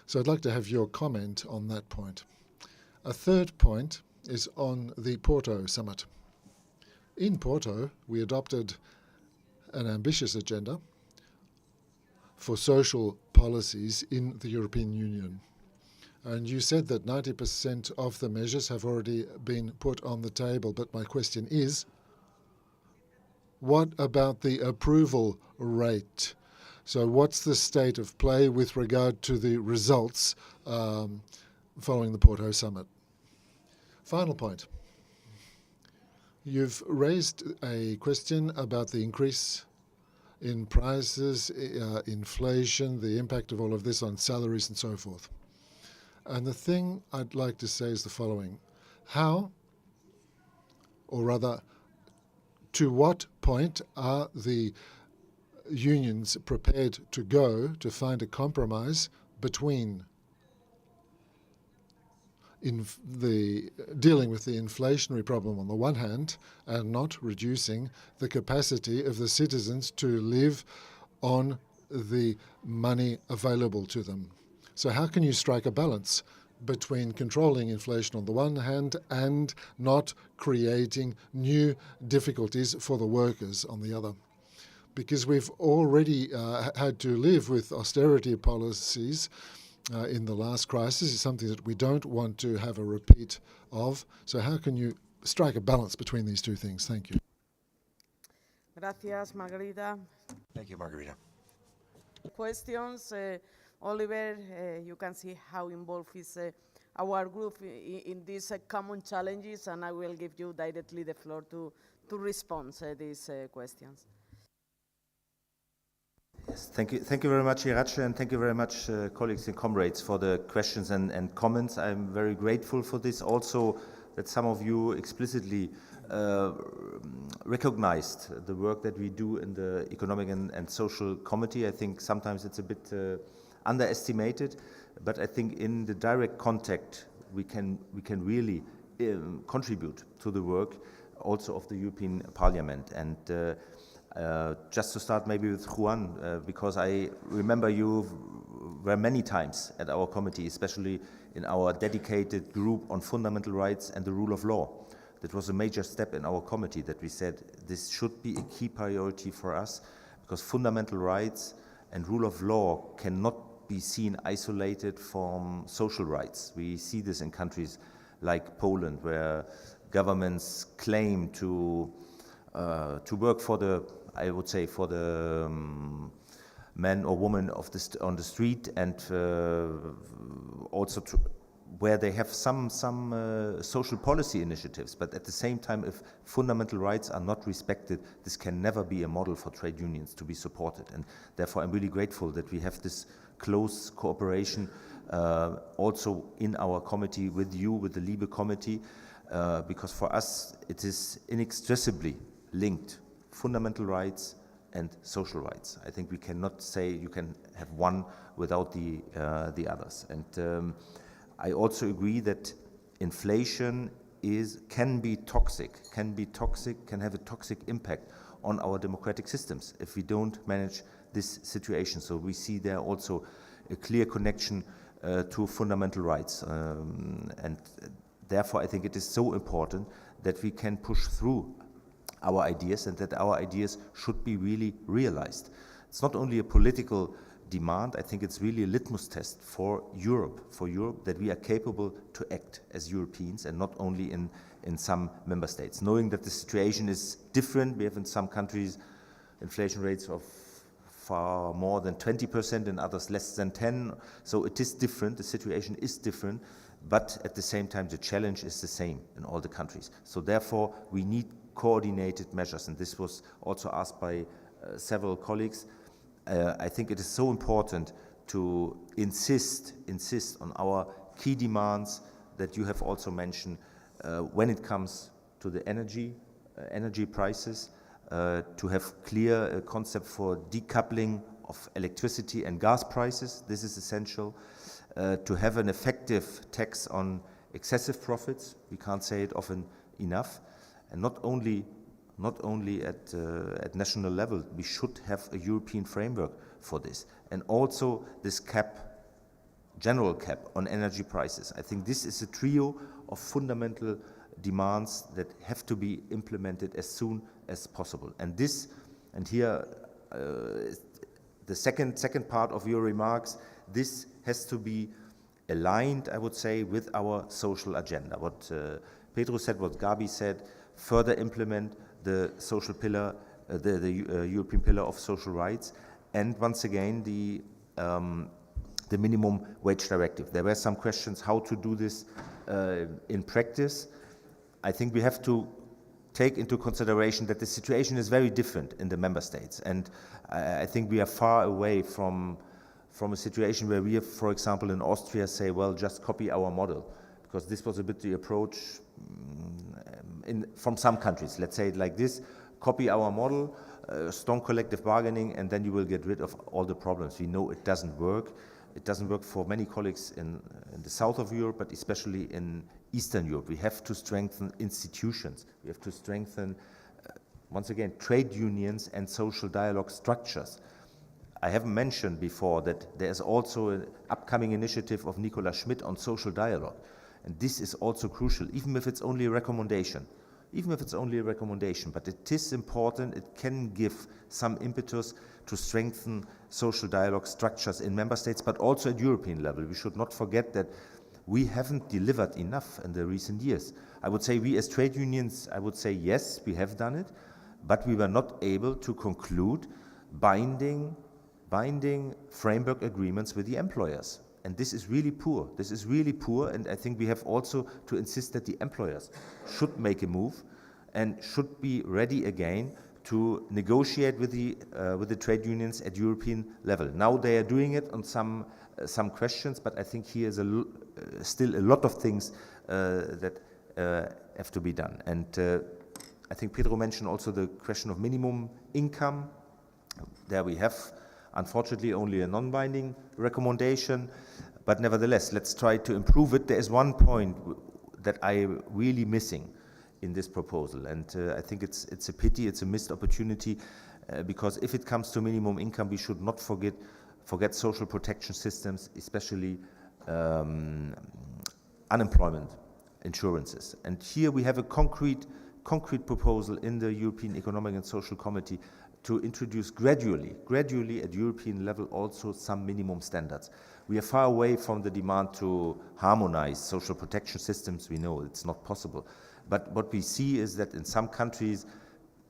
So I'd like to have your comment on that point. A third point is on the Porto summit. In Porto, we adopted an ambitious agenda for social policies in the European Union. And you said that 90% of the measures have already been put on the table. But my question is, what about the approval rate? So what's the state of play with regard to the results following the Porto summit? Final point. You've raised a question about the increase in prices, inflation, the impact of all of this on salaries and so forth. And the thing I'd like to say is the following. How, or rather, to what point are the unions prepared to go to find a compromise between dealing with the inflationary problem on the one hand and not reducing the capacity of the citizens to live on the money available to them? So how can you strike a balance between controlling inflation on the one hand and not creating new difficulties for the workers on the other? Because we've already had to live with austerity policies in the last crisis. Is something that we don't want to have a repeat of. So how can you strike a balance between these two things? Thank you. Gracias, Margarita. Thank you, Margarita. Questions. Oliver, you can see how involved is our group in these common challenges, and I will give you directly the floor to respond to these questions. Yes, thank you very much, Irache, and thank you very much, colleagues and comrades, for the questions and comments. I'm very grateful for this. Also, that some of you explicitly recognized the work that we do in the Economic and Social Committee. I think sometimes it's a bit underestimated, but I think in the direct contact we can really contribute to the work also of the European Parliament. And just to start maybe with Juan, because I remember you were many times at our committee, especially in our dedicated group on fundamental rights and the rule of law. that was a major step in our committee, that we said this should be a key priority for us, because fundamental rights and rule of law cannot be seen isolated from social rights. We see this in countries like Poland, where governments claim to work for the, I would say, for the man or woman of on the street, and also where they have some social policy initiatives, but at the same time, if fundamental rights are not respected, this can never be a model for trade unions to be supported. And therefore, I'm really grateful that we have this close cooperation also in our committee with you, with the LIBE committee, because for us it is inextricably linked, fundamental rights and social rights. I think we cannot say you can have one without the others. And I also agree that inflation can be toxic, can have a toxic impact on our democratic systems if we don't manage this situation. So we see there also a clear connection to fundamental rights. And therefore I think it is so important that we can push through our ideas, and that our ideas should be really realized. It's not only a political demand, I think it's really a litmus test for Europe that we are capable to act as Europeans and not only in some member states. Knowing that the situation is different, we have in some countries inflation rates of far more than 20%, in others less than 10%, so it is different, the situation is different, but at the same time the challenge is the same in all the countries. So therefore we need coordinated measures, and this was also asked by several colleagues. I think it is so important to insist on our key demands that you have also mentioned when it comes to the energy prices, to have clear concept for decoupling of electricity and gas prices. This is essential. To have an effective tax on excessive profits. We can't say it often enough. And not only at national level, we should have a European framework for this. And also this general cap on energy prices. I think this is a trio of fundamental demands that have to be implemented as soon as possible. And here the second part of your remarks, this has to be aligned, I would say, with our social agenda. What Pedro said, what Gabi said, further implement the social pillar, the European pillar of social rights, and once again the minimum wage directive. There were some questions how to do this in practice. I think we have to take into consideration that the situation is very different in the member states, and I think we are far away from a situation where we have, for example, in Austria, say, well, just copy our model, because this was a bit the approach from some countries. Let's say it like this: copy our model, strong collective bargaining, and then you will get rid of all the problems. We know it doesn't work. It doesn't work for many colleagues in the south of Europe, but especially in Eastern Europe. We have to strengthen institutions. We have to strengthen, once again, trade unions and social dialogue structures. I haven't mentioned before that there is also an upcoming initiative of Nicola Schmidt on social dialogue. And this is also crucial, even if it's only a recommendation. But it is important, it can give some impetus to strengthen social dialogue structures in member states, but also at European level. We should not forget that we haven't delivered enough in the recent years. I would say we as trade unions, I would say yes, we have done it, but we were not able to conclude binding framework agreements with the employers. And this is really poor. And I think we have also to insist that the employers should make a move and should be ready again to negotiate with the trade unions at European level. Now they are doing it on some questions, but I think here is still a lot of things that have to be done. And I think Pedro mentioned also the question of minimum income. There we have, unfortunately, only a non-binding recommendation, but nevertheless, let's try to improve it. There is one point that I'm really missing in this proposal, and I think it's a pity, it's a missed opportunity, because if it comes to minimum income, we should not forget social protection systems, especially unemployment insurances. And here we have a concrete proposal in the European Economic and Social Committee to introduce gradually at European level also some minimum standards. We are far away from the demand to harmonize social protection systems. We know it's not possible. But what we see is that in some countries,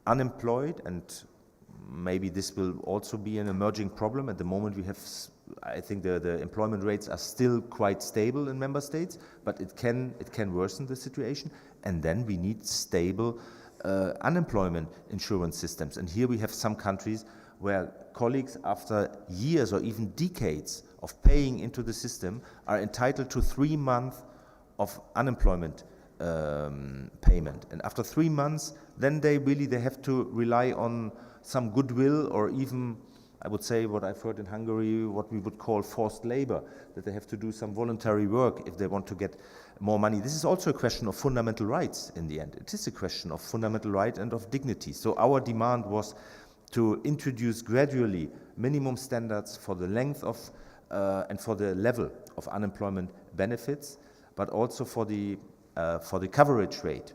unemployed, and maybe this will also be an emerging problem. At the moment we have, I think the employment rates are still quite stable in member states, but it can worsen the situation. And then we need stable unemployment insurance systems. And here we have some countries where colleagues, after years or even decades of paying into the system, are entitled to 3 months of unemployment payment. And after 3 months, then they have to rely on some goodwill, or even, I would say, what I've heard in Hungary, what we would call forced labor, that they have to do some voluntary work if they want to get more money. This is also a question of fundamental rights in the end. It is a question of fundamental right and of dignity. So our demand was to introduce gradually minimum standards for the length of and for the level of unemployment benefits, but also for the coverage rate,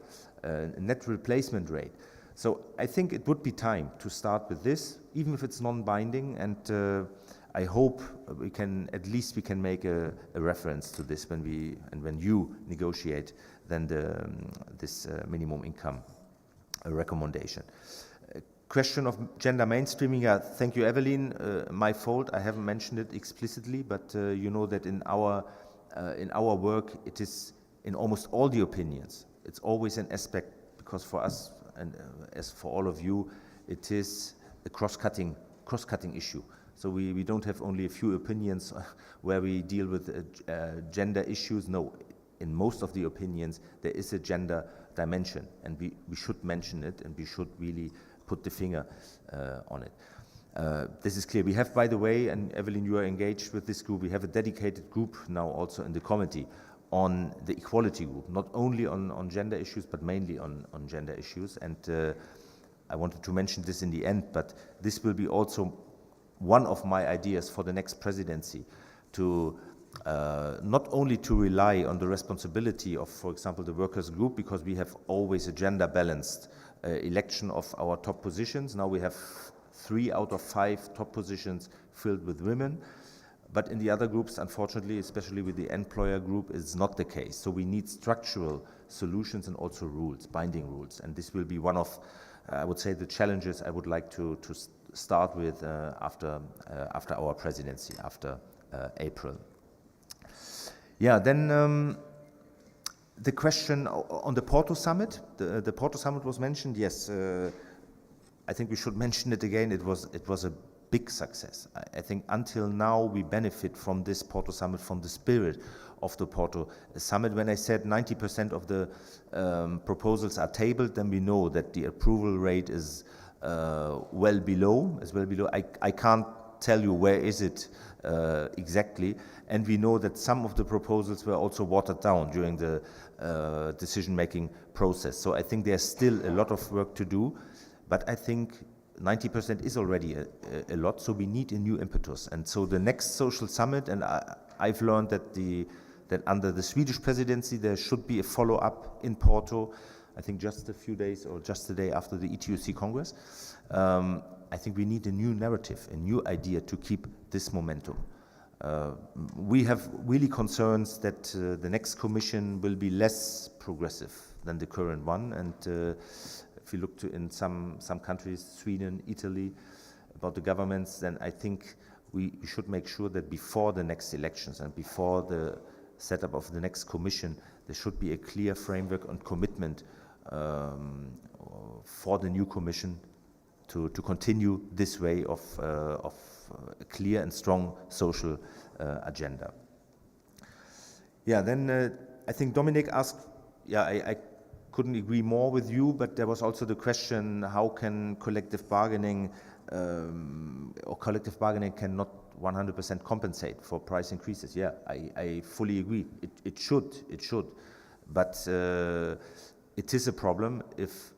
net replacement rate. So I think it would be time to start with this, even if it's non-binding, and I hope we can make a reference to this when you negotiate then this minimum income recommendation. Question of gender mainstreaming. Yeah, thank you, Evelyn. My fault, I haven't mentioned it explicitly, but you know that in our work, it is in almost all the opinions. It's always an aspect, because for us and as for all of you, it is a cross-cutting issue. So we don't have only a few opinions where we deal with gender issues. No, in most of the opinions, there is a gender dimension, and we should mention it, and we should really put the finger on it. This is clear. We have, by the way, and Evelyn, you are engaged with this group, we have a dedicated group now also in the committee on the equality group, not only on gender issues, but mainly on gender issues. And I wanted to mention this in the end, but this will be also one of my ideas for the next presidency, to not only to rely on the responsibility of, for example, the workers' group, because we have always a gender-balanced election of our top positions. Now we have 3 out of 5 top positions filled with women. But in the other groups, unfortunately, especially with the employer group, it's not the case. So we need structural solutions and also rules, binding rules. And this will be one of, I would say, the challenges I would like to start with after our presidency, after April. Yeah, then the question on the Porto Summit. The Porto Summit was mentioned. Yes, I think we should mention it again. It was a big success. I think until now we benefit from this Porto Summit, from the spirit of the Porto Summit. When I said 90% of the proposals are tabled, then we know that the approval rate is well below. I can't tell you where is it exactly, and we know that some of the proposals were also watered down during the decision-making process. So I think there's still a lot of work to do, but I think 90% is already a lot, so we need a new impetus. And so the next social summit, and I've learned that under the Swedish presidency there should be a follow-up in Porto, I think just a few days or just the day after the ETUC Congress. I think we need a new narrative, a new idea to keep this momentum. We have really concerns that the next Commission will be less progressive than the current one, and if you look in some countries, Sweden, Italy, about the governments, then I think we should make sure that before the next elections and before the setup of the next Commission, there should be a clear framework and commitment for the new Commission to continue this way of a clear and strong social agenda. Yeah, then I think Dominic asked, yeah, I couldn't agree more with you, but there was also the question, how can collective bargaining cannot 100% compensate for price increases. Yeah, I fully agree. It should, but it is a problem if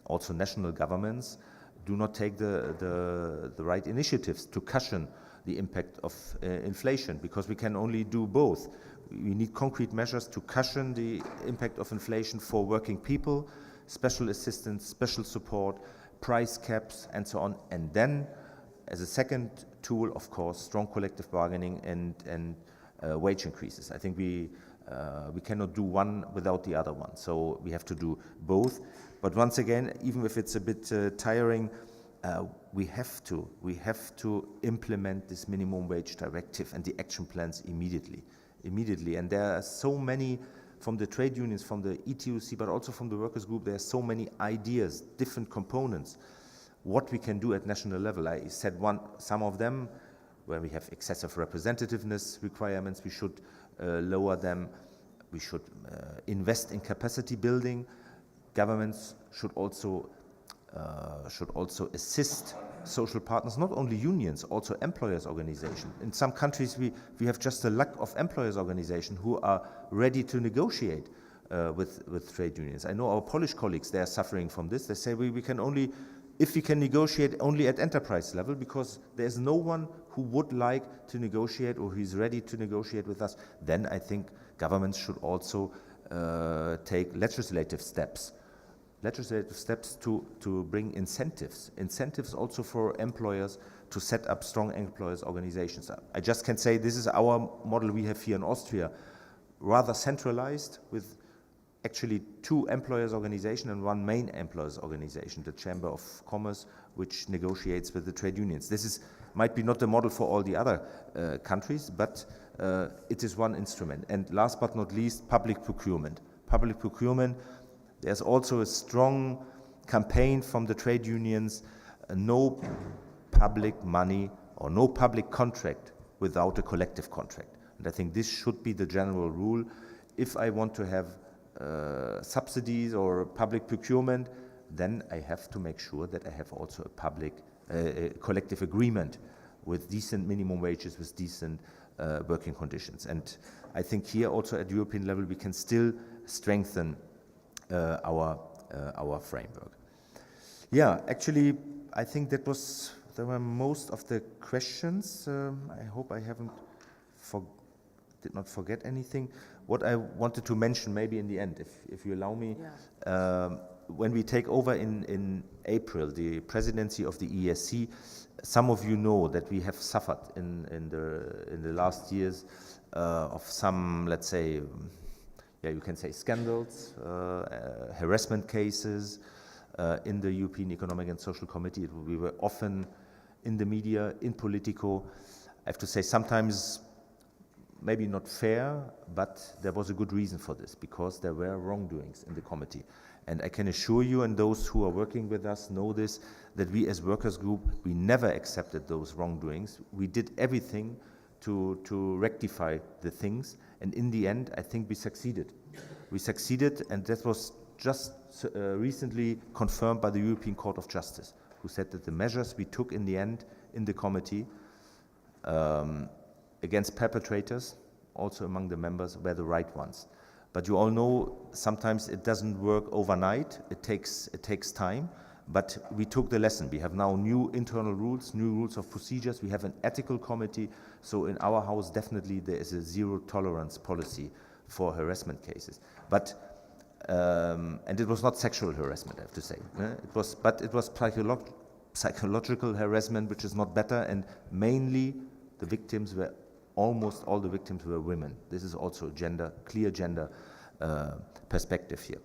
also national governments do not take the right initiatives to cushion the impact of inflation, because we can only do both. We need concrete measures to cushion the impact of inflation for working people, special assistance, special support, price caps, and so on. And then, as a second tool, of course, strong collective bargaining and wage increases. I think we cannot do one without the other one. So we have to do both. But once again, even if it's a bit tiring, we have to implement this minimum wage directive and the action plans immediately. And there are so many from the trade unions, from the ETUC, but also from the workers' group. There are so many ideas, different components, what we can do at national level. I said some of them, where we have excessive representativeness requirements, we should lower them. We should invest in capacity building. Governments should also assist social partners, not only unions, also employers' organizations. In some countries, we have just a lack of employers' organizations who are ready to negotiate with trade unions. I know our Polish colleagues, they are suffering from this. They say we can only, if we can negotiate only at enterprise level, because there's no one who would like to negotiate or who is ready to negotiate with us. Then I think governments should also take legislative steps to bring incentives also for employers to set up strong employers organizations. I just can say this is our model we have here in Austria, rather centralized, with actually 2 employers organizations and 1 main employers organization, the Chamber of Commerce, which negotiates with the trade unions. This might be not the model for all the other countries, but it is one instrument. And last but not least, public procurement. Public procurement, there's also a strong campaign from the trade unions, no public money or no public contract without a collective contract. And I think this should be the general rule. If I want to have subsidies or public procurement, then I have to make sure that I have also a collective agreement with decent minimum wages, with decent working conditions. And I think here also at European level we can still strengthen our framework. Yeah, actually, I think there were most of the questions. I hope I did not forget anything. What I wanted to mention, maybe in the end, if you allow me, when we take over in April the presidency of the ESC, some of you know that we have suffered in the last years of some, let's say, you can say scandals, harassment cases in the European Economic and Social Committee. We were often in the media, in Politico. I have to say sometimes maybe not fair, but there was a good reason for this, because there were wrongdoings in the committee. And I can assure you, and those who are working with us know this, that we as workers group, we never accepted those wrongdoings. We did everything to rectify the things, and in the end, I think we succeeded. We succeeded, and that was just recently confirmed by the European Court of Justice, who said that the measures we took in the end in the committee against perpetrators, also among the members, were the right ones. But you all know sometimes it doesn't work overnight. It takes time. But we took the lesson. We have now new internal rules, new rules of procedures. We have an ethical committee. So in our house, definitely there is a zero tolerance policy for harassment cases. But and it was not sexual harassment, I have to say. But it was psychological harassment, which is not better. And mainly the victims were, almost all the victims were women. This is also a clear gender perspective here.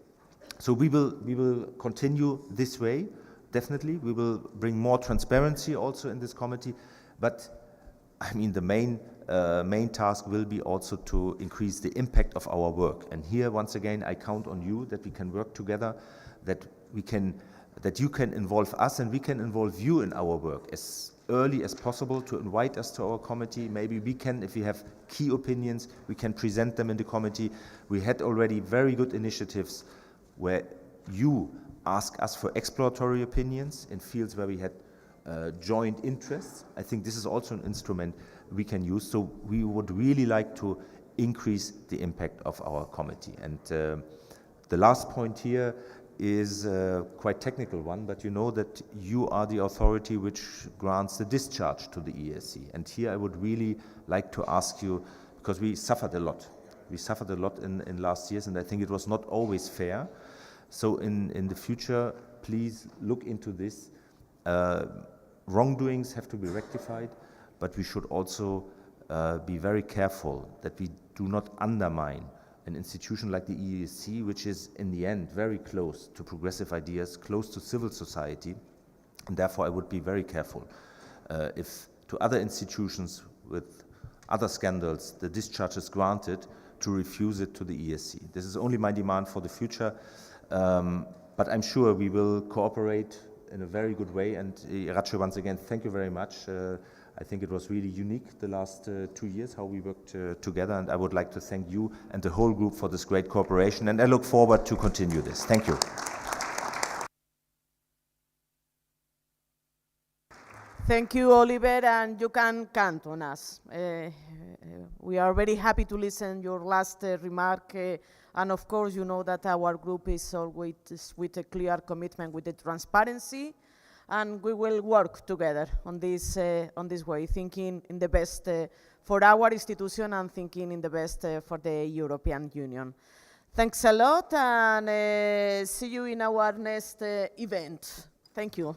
So we will continue this way, definitely. We will bring more transparency also in this committee. But I mean, the main task will be also to increase the impact of our work. And here, once again, I count on you that we can work together, that you can involve us and we can involve you in our work as early as possible, to invite us to our committee. Maybe we can, if we have key opinions, we can present them in the committee. We had already very good initiatives where you ask us for exploratory opinions in fields where we had joint interests. I think this is also an instrument we can use. So we would really like to increase the impact of our committee. And the last point here is a quite technical one, but you know that you are the authority which grants the discharge to the ESC. And here I would really like to ask you, because we suffered a lot We suffered a lot in last years, and I think it was not always fair. So in the future, please look into this. Wrongdoings have to be rectified, but we should also be very careful that we do not undermine an institution like the EESC, which is in the end very close to progressive ideas, close to civil society, and therefore I would be very careful if to other institutions with other scandals the discharge is granted, to refuse it to the EESC. This is only my demand for the future, but I'm sure we will cooperate in a very good way. And Iratxe, once again, thank you very much. I think it was really unique the last 2 years how we worked together, and I would like to thank you and the whole group for this great cooperation, and I look forward to continue this. Thank you. Thank you, Oliver, and you can count on us. We are very happy to listen your last remark, and of course you know that our group is always with a clear commitment with the transparency, and we will work together on this way, thinking in the best for our institution and thinking in the best for the European Union. Thanks a lot, and see you in our next event. Thank you.